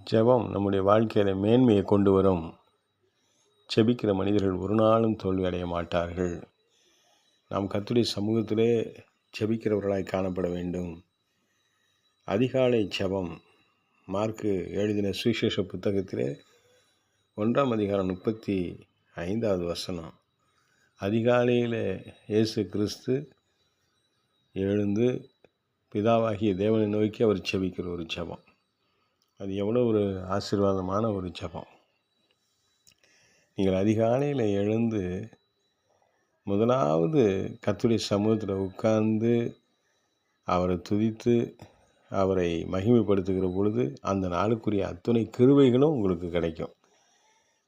ஜெபம் நம்முடைய வாழ்க்கையில் மேன்மையை கொண்டு வரும். ஜெபிக்கிற மனிதர்கள் ஒரு நாளும் தோல்வி அடைய மாட்டார்கள். நாம் கர்த்தருடைய சமூகத்திலே ஜெபிக்கிறவர்களாய் காணப்பட வேண்டும். அதிகாலை ஜெபம். மார்க்கு எழுதின சுவிசேஷ புத்தகத்திலே 1 அதிகாரம் 35வது வசனம். அதிகாலையில் இயேசு கிறிஸ்து எழுந்து பிதாவாகிய தேவனை நோக்கி அவர் ஜெபிக்கிற ஒரு ஜெபம். அது எவ்வளோ ஒரு ஆசீர்வாதமான ஒரு ஜெபம். நீங்கள் அதிகாலையில் எழுந்து முதலாவது கர்த்தருடைய சமூகத்தில் உட்கார்ந்து அவரை துதித்து அவரை மகிமைப்படுத்துகிற பொழுது அந்த நாளுக்குரிய அத்துணை கிருபைகளும் உங்களுக்கு கிடைக்கும்.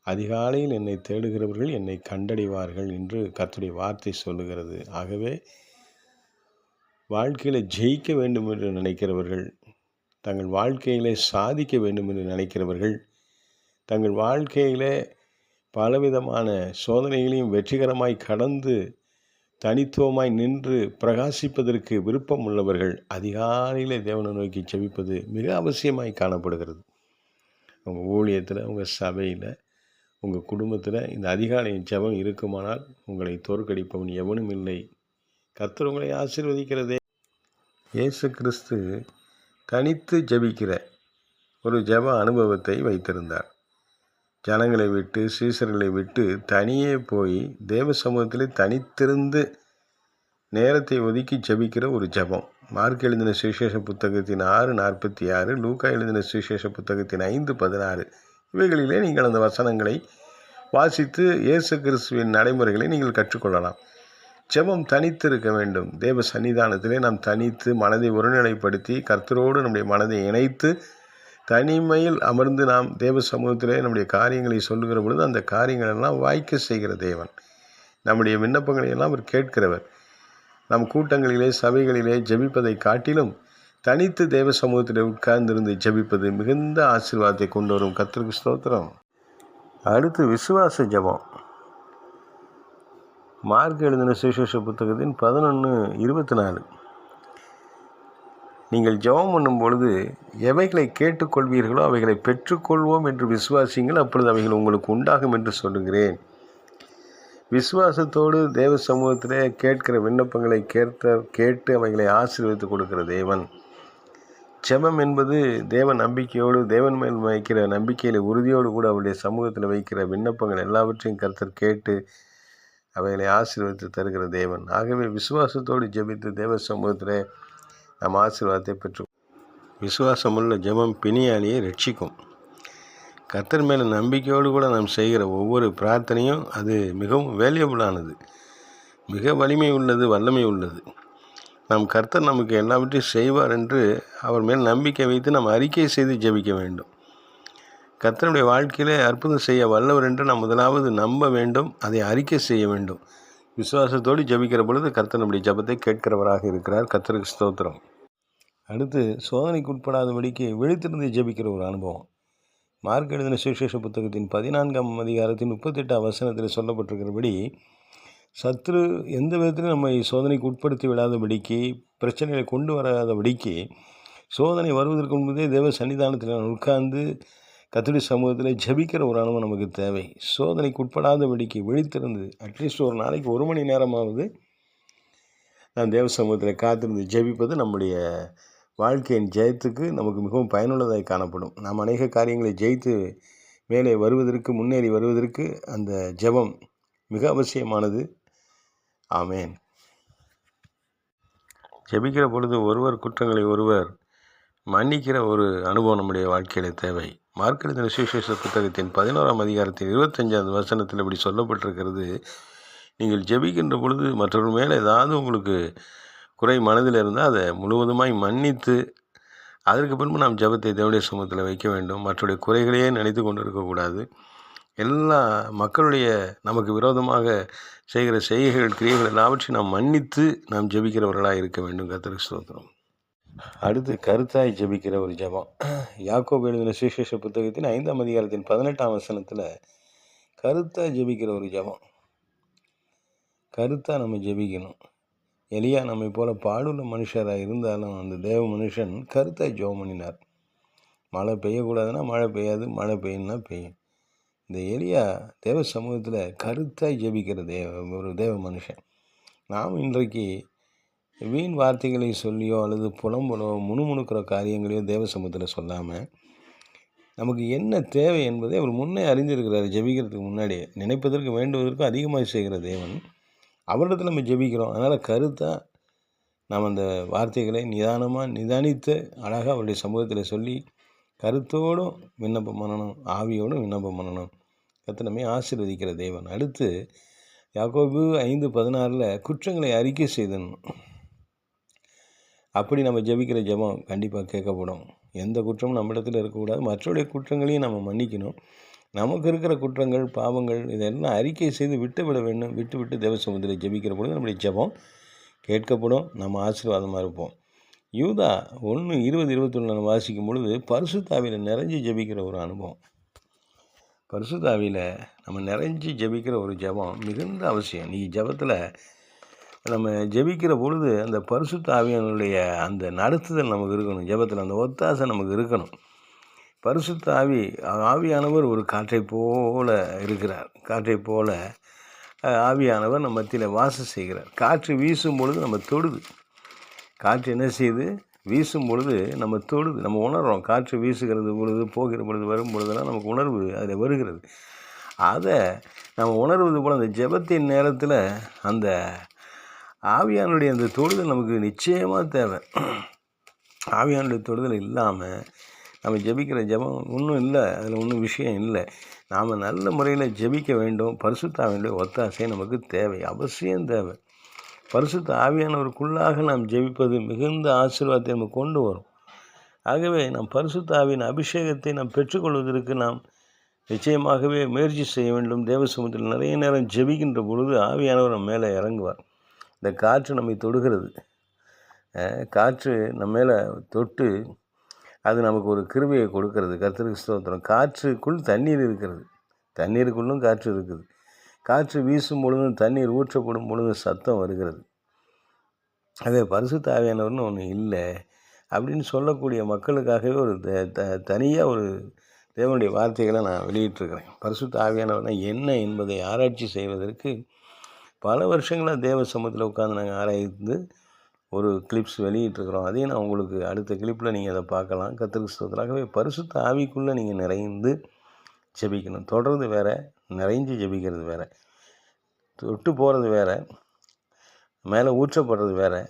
அதிகாலையில் என்னை தேடுகிறவர்கள் என்னை கண்டடைவார்கள் என்று கர்த்தருடைய வார்த்தை சொல்லுகிறது. ஆகவே வாழ்க்கையில் ஜெயிக்க வேண்டும் என்று நினைக்கிறவர்கள், தங்கள் வாழ்க்கையிலே சாதிக்க வேண்டும் என்று நினைக்கிறவர்கள், தங்கள் வாழ்க்கையிலே பலவிதமான சோதனைகளையும் வெற்றிகரமாய் கடந்து தனித்துவமாய் நின்று பிரகாசிப்பதற்கு விருப்பம் உள்ளவர்கள் அதிகாலையில் தேவனை நோக்கி ஜெபிப்பது மிக அவசியமாய் காணப்படுகிறது. உங்கள் ஊழியத்தில், உங்கள் சபையில், உங்கள் குடும்பத்தில் இந்த அதிகாலை ஜெபம் இருக்குமானால் உங்களை தோற்கடிப்பவன் எவனும் இல்லை. கர்த்தர் உங்களை ஆசீர்வதிக்கிறதே. இயேசு கிறிஸ்து தனித்து ஜெபிக்கிற ஒரு ஜெப அனுபவத்தை வைத்திருந்தார். ஜனங்களை விட்டு, சீசர்களை விட்டு தனியே போய் தேவ சமூகத்திலே தனித்திருந்து நேரத்தை ஒதுக்கி ஜெபிக்கிற ஒரு ஜெபம். மார்க் எழுதின சுவிசேஷ புத்தகத்தின் 6:46, லூக்கா எழுதின சுவிசேஷ புத்தகத்தின் 5:16 இவைகளிலே நீங்கள் அந்த வசனங்களை வாசித்து இயேசு கிறிஸ்துவின் நடைமுறைகளை நீங்கள் கற்றுக்கொள்ளலாம். ஜெபம் தனித்து இருக்க வேண்டும். தேவ சன்னிதானத்திலே நாம் தனித்து மனதை ஒருநிலைப்படுத்தி கர்த்தரோடு நம்முடைய மனதை இணைத்து தனிமையில் அமர்ந்து நாம் தேவ சமூகத்திலே நம்முடைய காரியங்களை சொல்லுகிற பொழுது அந்த காரியங்களெல்லாம் வாய்க்க செய்கிற தேவன். நம்முடைய விண்ணப்பங்களை எல்லாம் அவர் கேட்கிறவர். நம் கூட்டங்களிலே சபைகளிலே ஜெபிப்பதை காட்டிலும் தனித்து தேவ சமூகத்திலே உட்கார்ந்திருந்து ஜெபிப்பது மிகுந்த ஆசீர்வாதத்தை கொண்டு வரும். கர்த்தருக்கு ஸ்தோத்திரம். அடுத்து விசுவாச ஜெபம். மார்க் எழுதின சுவிசேஷ புத்தகத்தின் 11:24. நீங்கள் ஜெபம் பண்ணும் பொழுது எவைகளை கேட்டுக்கொள்வீர்களோ அவைகளை பெற்றுக்கொள்வோம் என்று விசுவாசிங்கள், அப்பொழுது அவைகள் உங்களுக்கு உண்டாகும் என்று சொல்லுகிறேன். விசுவாசத்தோடு தேவ சமூகத்திலே கேட்கிற விண்ணப்பங்களை கேட்டு அவைகளை ஆசீர்வதித்து கொடுக்கிற தேவன். ஜெபம் என்பது தேவ நம்பிக்கையோடு, தேவன் மேல் வைக்கிற நம்பிக்கையில் உறுதியோடு கூட அவருடைய சமூகத்தில் வைக்கிற விண்ணப்பங்கள் எல்லாவற்றையும் கர்த்தர் கேட்டு அவைகளை ஆசீர்வதித்து தருகிற தேவன். ஆகவே விசுவாசத்தோடு ஜெபித்து தேவ சமூகத்திலே நாம் ஆசீர்வாதத்தை பெற்று. விசுவாசமுள்ள ஜெபம் பிணியாளியை ரட்சிக்கும். கர்த்தர் மேலே நம்பிக்கையோடு கூட நாம் செய்கிற ஒவ்வொரு பிரார்த்தனையும் அது மிகவும் வேல்யூபிளானது, மிக வலிமை உள்ளது, வல்லமை உள்ளது. நாம் கர்த்தர் நமக்கு எல்லாவற்றையும் செய்வார் என்று அவர் மேல் நம்பிக்கை வைத்து நாம் அறிக்கை செய்து ஜெபிக்க வேண்டும். கர்த்தருடைய வாழ்க்கையிலே அற்புதம் செய்ய வல்லவர் என்று நாம் முதலாவது நம்ப வேண்டும், அதை அறிக்கை செய்ய வேண்டும். விசுவாசத்தோடு ஜெபிக்கிற பொழுது கர்த்தர் நம்முடைய ஜெபத்தை கேட்கிறவராக இருக்கிறார். கர்த்தருக்கு ஸ்தோத்திரம். அடுத்து சோதனைக்கு உட்படாதபடிக்கு விழித்திருந்து ஜெபிக்கிற ஒரு அனுபவம். மார்க் எழுதின சுவிசேஷ புத்தகத்தின் 14 அதிகாரத்தின் 38 வசனத்தில் சொல்லப்பட்டிருக்கிறபடி சத்ரு எந்த விதத்திலும் நம்மை சோதனைக்கு உட்படுத்தி விடாதபடிக்கு, பிரச்சனைகளை கொண்டு வராதபடிக்கு, சோதனை வருவதற்கு முன்பதே தேவ சன்னிதானத்தில் உட்கார்ந்து கர்த்தருடைய சமூகத்தில் ஜெபிக்கிற ஒரு அனுபவம் நமக்கு தேவை. சோதனைக்கு உட்படாதபடிக்கு விழித்திருந்து அட்லீஸ்ட் ஒரு நாளைக்கு 1 மணி நேரமாவது நான் தேவ சமூகத்தில் காத்திருந்து ஜெபிப்பது நம்முடைய வாழ்க்கையின் ஜெயத்துக்கு நமக்கு மிகவும் பயனுள்ளதாக காணப்படும். நாம் அநேக காரியங்களை ஜெயித்து மேலே வருவதற்கு, முன்னேறி வருவதற்கு அந்த ஜெபம் மிக அவசியமானது. ஆமேன். ஜெபிக்கிற பொழுது ஒருவர் குற்றங்களை ஒருவர் மன்னிக்கிற ஒரு அனுபவம் நம்முடைய வாழ்க்கையில் தேவை. மார்க் எழுதின சுவிசேஷ புத்தகத்தின் 11 அதிகாரத்தின் 25வது வசனத்தில் இப்படி சொல்லப்பட்டிருக்கிறது. நீங்கள் ஜெபிக்கின்ற பொழுது மற்றவர்கள் மேலே ஏதாவது உங்களுக்கு குறை மனதில் இருந்தால் அதை முழுவதுமாய் மன்னித்து அதற்கு பின்பு நாம் ஜெபத்தை தேவனுடைய சமூகத்தில் வைக்க வேண்டும். மற்றவருடைய குறைகளையே நினைத்து கொண்டு இருக்கக்கூடாது. எல்லா மக்களுடைய நமக்கு விரோதமாக செய்கிற செய்கைகள், கிரியைகள் எல்லாவற்றையும் நாம் மன்னித்து நாம் ஜெபிக்கிறவர்களாக இருக்க வேண்டும். கர்த்தருக்கு ஸ்தோத்திரம். அடுத்து கருத்தாய் ஜெபிக்கிற ஒரு ஜெபம். யாக்கோபு எழுதின சுவிசேஷ புத்தகத்தின் 5 அதிகாரத்தின் 18 வசனத்தில் கருத்தாய் ஜெபிக்கிற ஒரு ஜெபம். கருத்தாக நம்ம ஜெபிக்கணும். எலியா நம்மை போல பாடுள்ள மனுஷராக இருந்தாலும் அந்த தேவ மனுஷன் கருத்தாய் ஜெபம் பண்ணினார். மழை பெய்யக்கூடாதுன்னா மழை பெய்யாது, மழை பெய்யணுன்னா பெய்யும். இந்த எலியா தேவ சமூகத்தில் கருத்தாய் ஜெபிக்கிற ஒரு தேவ மனுஷன். நாம் இன்றைக்கு வீண் வார்த்தைகளை சொல்லியோ அல்லது புலம்பலோ முணுமுணுக்கிற காரியங்களையோ தேவ சமூகத்தில் சொல்லாமல் நமக்கு என்ன தேவை என்பதை அவர் முன்னே அறிந்திருக்கிறார். ஜெபிக்கிறதுக்கு முன்னாடியே நினைப்பதற்கு வேண்டுவதற்கும் அதிகமாக செய்கிற தேவன், அவரிடத்தில் நம்ம ஜெபிக்கிறோம். அதனால் கருத்தாக நாம் அந்த வார்த்தைகளை நிதானித்து அழகாக அவருடைய சமூகத்தில் சொல்லி கருத்தோடும் விண்ணப்பம் பண்ணணும், ஆவியோடும் விண்ணப்பம் பண்ணணும். கர்த்தர் நம்மை ஆசீர்வதிக்கிற தேவன். அடுத்து யாக்கோபு 5:16 குற்றங்களை அறிக்கை செய்தணும். அப்படி நம்ம ஜெபிக்கிற ஜெபம் கண்டிப்பாக கேட்கப்படும். எந்த குற்றமும் நம்மிடத்தில் இருக்கக்கூடாது. மற்றவருடைய குற்றங்களையும் நம்ம மன்னிக்கணும். நமக்கு இருக்கிற குற்றங்கள், பாவங்கள் இதெல்லாம் அறிக்கை செய்து விட்டுவிட வேண்டும். விட்டு தேவ சமூகத்தில் ஜெபிக்கிற பொழுது நம்முடைய ஜெபம் கேட்கப்படும். நம்ம ஆசீர்வாதமாக இருப்போம். யூதா 1:20-21 நம்ம வாசிக்கும் பொழுது பரிசுத்த ஆவியில் நிறைஞ்சு ஜெபிக்கிற ஒரு அனுபவம். பரிசுத்த ஆவியில் நம்ம நிறைஞ்சு ஜெபிக்கிற ஒரு ஜெபம் மிகுந்த அவசியம். நீ ஜெபத்தில் நம்ம ஜெபிக்கிற பொழுது அந்த பரிசுத்த ஆவியானுடைய அந்த நடத்துதல் நமக்கு இருக்கணும். ஜெபத்தில் அந்த ஒத்தாசை நமக்கு இருக்கணும். பரிசுத்த ஆவியானவர் ஒரு காற்றை போல இருக்கிறார். காற்றை போல ஆவியானவர் நம்ம மத்தியில் வாசம் செய்கிறார். காற்று வீசும் பொழுது நம்ம தொடுது. காற்று என்ன செய்யுது? வீசும் பொழுது நம்ம தொடுது. நம்ம உணர்கிறோம். காற்று வீசுகிறது பொழுது, போகிற பொழுது, வரும் பொழுதெல்லாம் நமக்கு உணர்வு அதில் வருகிறது. அதை நம்ம உணர்வது போல் அந்த ஜெபத்தின் நேரத்தில் அந்த ஆவியானுடைய அந்த தொடுதல் நமக்கு நிச்சயமாக தேவை. ஆவியானுடைய தொடுதல் இல்லாமல் நம்ம ஜெபிக்கிற ஜெபம் ஒன்றும் இல்லை. அதில் ஒன்றும் விஷயம் இல்லை. நாம் நல்ல முறையில் ஜெபிக்க வேண்டும். பரிசுத்த ஆவியானுடைய ஒத்தாசை நமக்கு தேவை, அவசியம் தேவை. பரிசுத்த ஆவியானவருக்குள்ளாக நாம் ஜெபிப்பது மிகுந்த ஆசீர்வாதத்தை நம்ம கொண்டு வரும். ஆகவே நாம் பரிசுத்த ஆவியின் அபிஷேகத்தை நாம் பெற்றுக்கொள்வதற்கு நாம் நிச்சயமாகவே முயற்சி செய்ய வேண்டும். தேவ சமூகத்தில் நிறைய நேரம் ஜெபிக்கின்ற பொழுது ஆவியானவர் நம்ம மேலே இறங்குவார். இந்த காற்று நம்மை தொடுகிறது. காற்று நம்ம மேலே தொட்டு அது நமக்கு ஒரு கிருபையை கொடுக்கிறது. கர்த்தருக்கு ஸ்தோத்திரம். காற்றுக்குள் தண்ணீர் இருக்கிறது. தண்ணீருக்குள்ளும் காற்று இருக்குது. காற்று வீசும் பொழுதும் தண்ணீர் ஊற்றப்படும் பொழுதும் சத்தம் வருகிறது. அதே பரிசுத்த ஆவியானவர்னு ஒன்று இல்லை அப்படின்னு சொல்லக்கூடிய மக்களுக்காகவே ஒரு தனியாக ஒரு தேவனுடைய வார்த்தைகளை நான் வெளியிட்டிருக்கிறேன். பரிசுத்த ஆவியானவர்னா என்ன என்பதை ஆராய்ச்சி செய்வதற்கு பல வருஷங்களாக தேவ சமூகத்தில் உட்காந்து நாங்கள் ஆராய்ந்து ஒரு கிளிப்ஸ் வெளியிட்டிருக்கிறோம். அதையும் நான் உங்களுக்கு அடுத்த கிளிப்பில் நீங்கள் அதை பார்க்கலாம். கர்த்தருக்கு ஸ்தோத்திரமாகவே பரிசுத்த ஆவிக்குள்ளே நீங்கள் நிறைந்து ஜெபிக்கணும். தொடர்ந்து வேறு, நிறைஞ்சு ஜெபிக்கிறது வேறு, தொட்டு போகிறது வேறு, மேலே ஊற்றப்படுறது வேறு.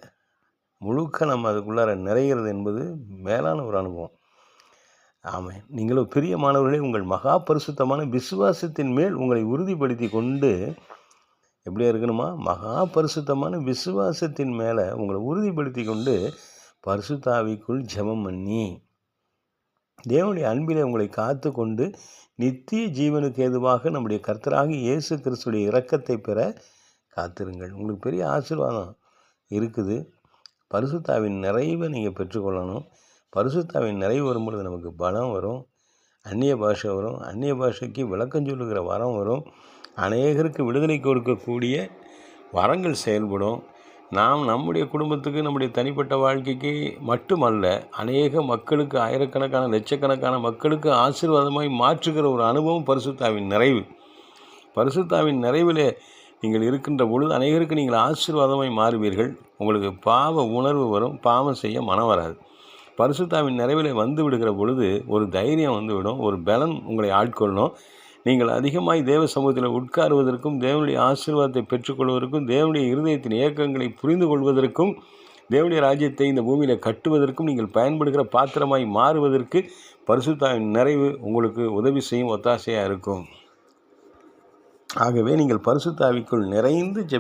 முழுக்க நம்ம அதுக்குள்ளார நிறைகிறது என்பது மேலான ஒரு அனுபவம். ஆமாம். நீங்களும் பிரியமானவர்களே, உங்கள் மகா பரிசுத்தமான விசுவாசத்தின் மேல் உங்களை உறுதிப்படுத்தி கொண்டு எப்படியா இருக்கணுமா? மகா பரிசுத்தமான விசுவாசத்தின் மேலே உங்களை உறுதிப்படுத்தி கொண்டு பரிசுத்த ஆவிக்குள் ஜெபம் பண்ணி தேவனுடைய அன்பிலே உங்களை காத்து கொண்டு நித்திய ஜீவனுக்கு ஏதுவாக நம்முடைய கர்த்தராகிய இயேசு கிறிஸ்துடைய இரக்கத்தை பெற காத்திருங்கள். உங்களுக்கு பெரிய ஆசீர்வாதம் இருக்குது. பரிசுத்தாவின் நிறைவை நீங்கள் பெற்றுக்கொள்ளணும். பரிசுத்தாவின் நிறைவு வரும்பொழுது நமக்கு பலம் வரும், அந்நிய பாஷை வரும், அந்நிய பாஷைக்கு விளக்கம் சொல்லுகிற வரம் வரும், அநேகருக்கு விடுதலை கொடுக்கக்கூடிய வரங்கள் செயல்படும். நாம் நம்முடைய குடும்பத்துக்கு, நம்முடைய தனிப்பட்ட வாழ்க்கைக்கு மட்டுமல்ல, அநேக மக்களுக்கு, ஆயிரக்கணக்கான லட்சக்கணக்கான மக்களுக்கு ஆசீர்வாதமாய் மாற்றுகிற ஒரு அனுபவம் பரிசுத்தாவின் நிறைவு. பரிசுத்தாவின் நிறைவிலே நீங்கள் இருக்கின்ற பொழுது அநேகருக்கு நீங்கள் ஆசீர்வாதமாய் மாறுவீர்கள். உங்களுக்கு பாவ உணர்வு வரும், பாவம் செய்ய மனம் வராது. பரிசுத்தாவின் நிறைவிலே வந்து விடுகிற பொழுது ஒரு தைரியம் வந்துவிடும், ஒரு பலன் உங்களை ஆட்கொள்ளணும். நீங்கள் அதிகமாய் தேவ சமூகத்தில் உட்காருவதற்கும், தேவனுடைய ஆசீர்வாதத்தை பெற்றுக்கொள்வதற்கும், தேவனுடைய இருதயத்தின் இயக்கங்களை புரிந்து கொள்வதற்கும், தேவனுடைய ராஜ்யத்தை இந்த பூமியில் கட்டுவதற்கும் நீங்கள் பயன்படுகிற பாத்திரமாய் மாறுவதற்கு பரிசுத்தாவின் நிறைவு உங்களுக்கு உதவி செய்யும், ஒத்தாசையாக இருக்கும். ஆகவே நீங்கள் பரிசுத்த ஆவிக்குள் நிறைந்து